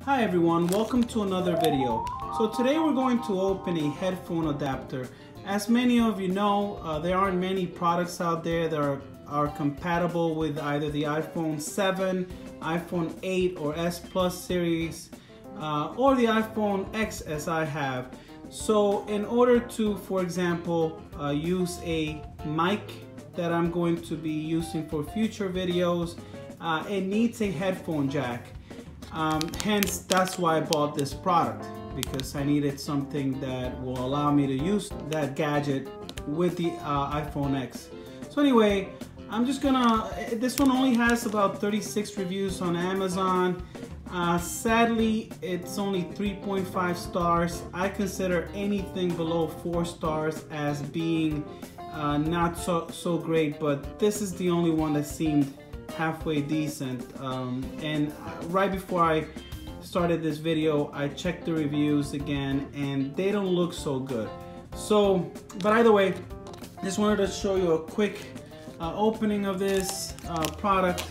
Hi everyone, welcome to another video. So today we're going to open a headphone adapter. As many of you know, there aren't many products out there that are compatible with either the iPhone 7, iPhone 8 or S Plus series, or the iPhone X as I have. So in order to, for example, use a mic that I'm going to be using for future videos, it needs a headphone jack. Hence, that's why I bought this product, because I needed something that will allow me to use that gadget with the iPhone X. So anyway, I'm just gonna, this one only has about 36 reviews on Amazon. Sadly, it's only 3.5 stars. I consider anything below 4 stars as being not so great, but this is the only one that seemed halfway decent. And right before I started this video, I checked the reviews again and they don't look so good. So, but either way, just wanted to show you a quick opening of this product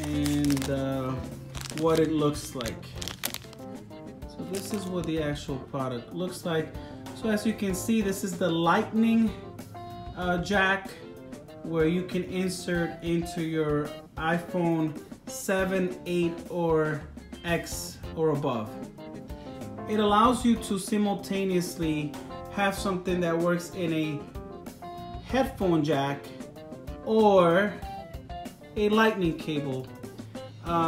and what it looks like. So this is what the actual product looks like. So as you can see, this is the lightning jack, where you can insert into your iPhone 7, 8 or X or above. It allows you to simultaneously have something that works in a headphone jack or a lightning cable.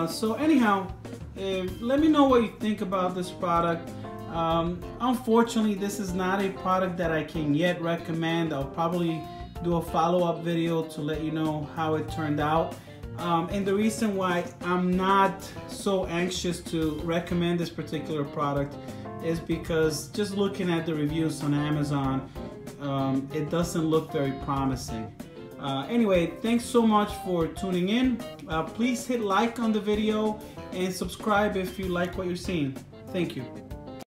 So anyhow, let me know what you think about this product. Unfortunately, this is not a product that I can yet recommend. I'll probably do a follow-up video to let you know how it turned out. And the reason why I'm not so anxious to recommend this particular product is because just looking at the reviews on Amazon, it doesn't look very promising. Anyway, thanks so much for tuning in. Please hit like on the video and subscribe if you like what you're seeing. Thank you.